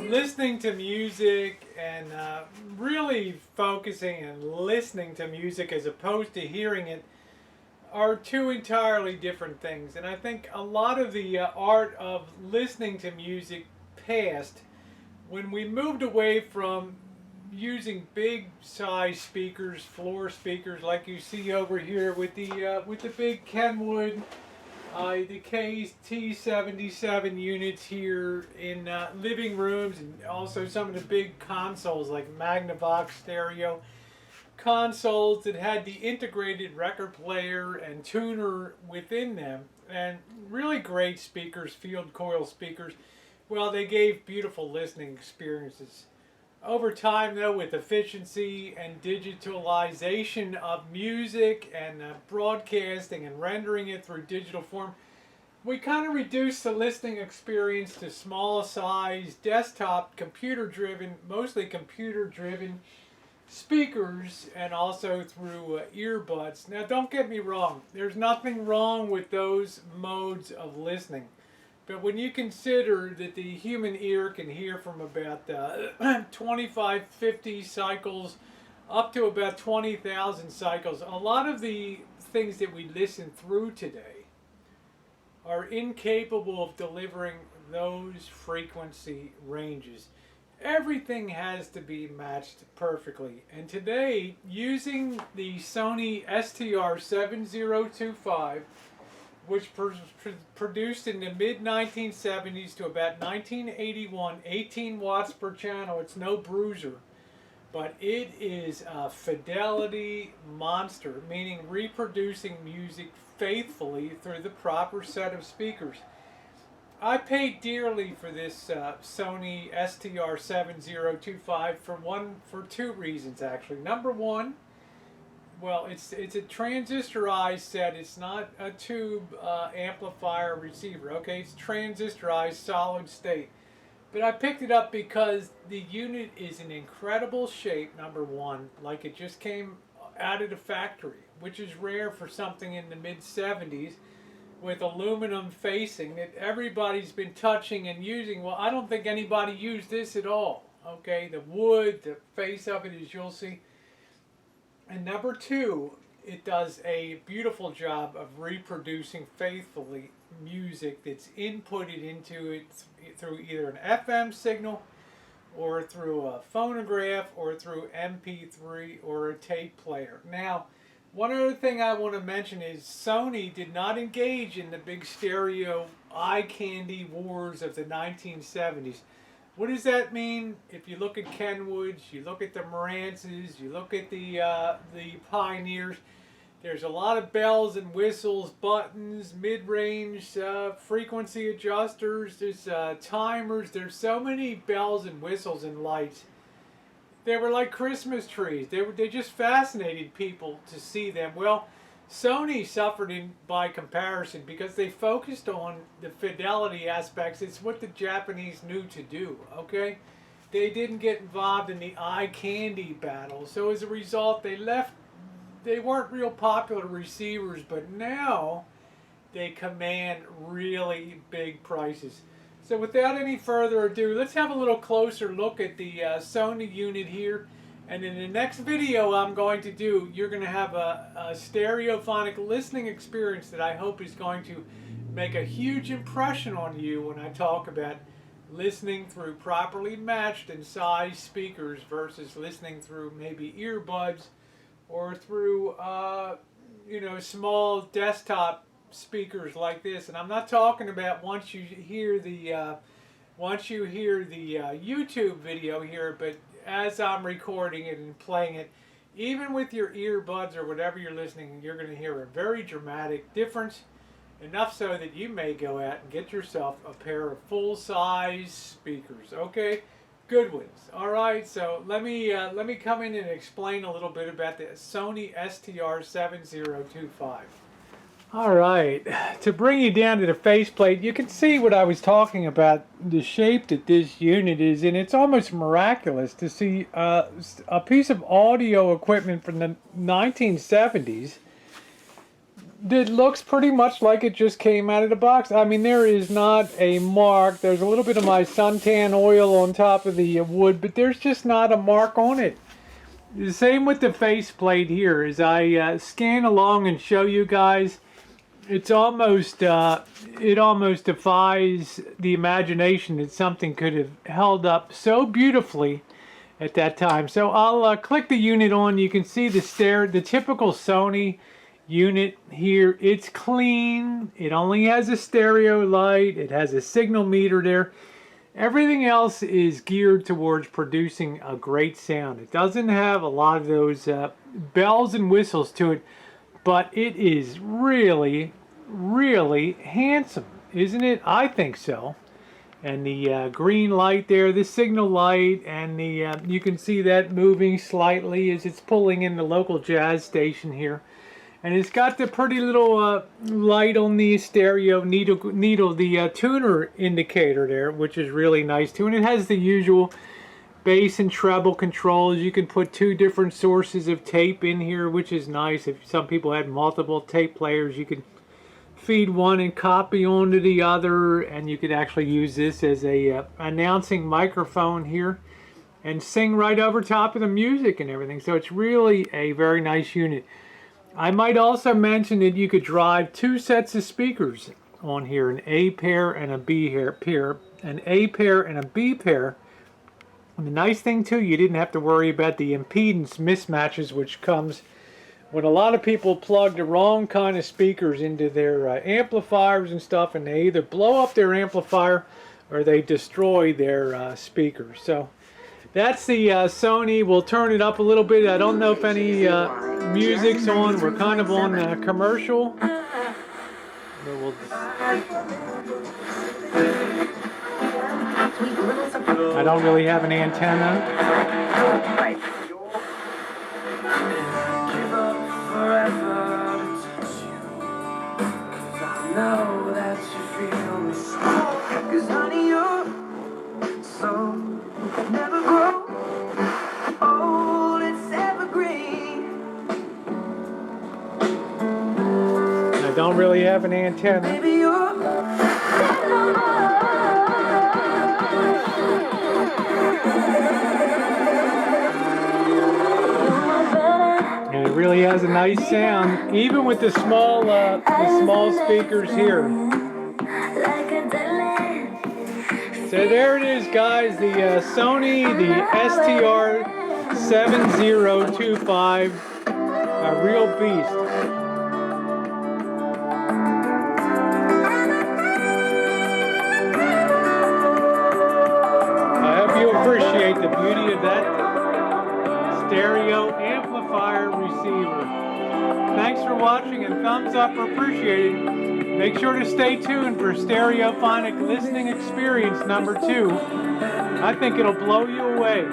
listening to music and really focusing and listening to music as opposed to hearing it are two entirely different things. And I think a lot of the art of listening to music passed when we moved away from using big size speakers, floor speakers like you see over here with the big Kenwood, the KT-77 units here in living rooms, and also some of the big consoles like Magnavox stereo consoles that had the integrated record player and tuner within them, and really great speakers, field coil speakers. Well, they gave beautiful listening experiences. Over time, though, with efficiency and digitalization of music and broadcasting and rendering it through digital form, we kind of reduced the listening experience to small size, desktop, computer-driven, mostly computer-driven speakers, and also through earbuds. Now, don't get me wrong. There's nothing wrong with those modes of listening. But when you consider that the human ear can hear from about 25, 50 cycles up to about 20,000 cycles, a lot of the things that we listen through today are incapable of delivering those frequency ranges. Everything has to be matched perfectly. And today, using the Sony STR-7025, which produced in the mid-1970s to about 1981, 18 watts per channel. It's no bruiser, but it is a fidelity monster, meaning reproducing music faithfully through the proper set of speakers. I paid dearly for this Sony STR-7025 for two reasons, actually. Number one, well, it's a transistorized set. It's not a tube amplifier receiver. Okay, it's transistorized solid state. But I picked it up because the unit is in incredible shape. Number one, like it just came out of the factory, which is rare for something in the mid-70s with aluminum facing that everybody's been touching and using. Well, I don't think anybody used this at all. Okay, the wood, the face of it, as you'll see. And number two, it does a beautiful job of reproducing faithfully music that's inputted into it through either an FM signal or through a phonograph or through MP3 or a tape player. Now, one other thing I want to mention is Sony did not engage in the big stereo eye candy wars of the 1970s. What does that mean? If you look at Kenwoods, you look at the Marantzes, you look at the Pioneers, there's a lot of bells and whistles, buttons, mid-range frequency adjusters, there's timers, there's so many bells and whistles and lights. They were like Christmas trees. They just fascinated people to see them. Well, Sony suffered by comparison because they focused on the fidelity aspects. It's what the Japanese knew to do, okay? They didn't get involved in the eye candy battle. So as a result, they weren't real popular receivers, but now they command really big prices. So without any further ado, let's have a little closer look at the Sony unit here. And in the next video I'm going to do, you're going to have a stereophonic listening experience that I hope is going to make a huge impression on you when I talk about listening through properly matched and sized speakers versus listening through maybe earbuds or through small desktop speakers like this. And I'm not talking about once you hear the YouTube video here, but as I'm recording it and playing it, even with your earbuds or whatever you're listening, you're going to hear a very dramatic difference, enough so that you may go out and get yourself a pair of full-size speakers. Okay, good ones. All right, so let me come in and explain a little bit about the Sony STR-7025. All right, to bring you down to the faceplate, you can see what I was talking about, the shape that this unit is in. It's almost miraculous to see a piece of audio equipment from the 1970s it looks pretty much like it just came out of the box. I mean, there is not a mark. There's a little bit of my suntan oil on top of the wood, but there's just not a mark on it. The same with the faceplate here. As I scan along and show you guys, it's almost, it almost defies the imagination that something could have held up so beautifully at that time. So I'll click the unit on. You can see the typical Sony unit here. It's clean. It only has a stereo light. It has a signal meter there. Everything else is geared towards producing a great sound. It doesn't have a lot of those bells and whistles to it, but it is really, really handsome, isn't it? I think so. And the green light there, the signal light, and the you can see that moving slightly as it's pulling in the local jazz station here. And it's got the pretty little light on the stereo needle, the tuner indicator there, which is really nice too. And it has the usual bass and treble controls. You can put 2 different sources of tape in here, which is nice. If some people had multiple tape players, you could feed one and copy onto the other, and you could actually use this as a announcing microphone here and sing right over top of the music and everything. So it's really a very nice unit. I might also mention that you could drive 2 sets of speakers on here, an A pair and a B pair, an A pair and a B pair. And the nice thing too, you didn't have to worry about the impedance mismatches, which comes when a lot of people plug the wrong kind of speakers into their amplifiers and stuff, and they either blow up their amplifier or they destroy their speakers. So that's the Sony. We'll turn it up a little bit. I don't know if any music's on. We're kind of on a commercial. I don't really have an antenna. I don't really have an antenna. And it really has a nice sound, even with the small speakers here. So there it is, guys, the Sony, the STR-7025, a real beast. Appreciate the beauty of that stereo amplifier receiver. Thanks for watching, and thumbs up are appreciated. Make sure to stay tuned for Stereophonic Listening Experience number 2. I think it'll blow you away.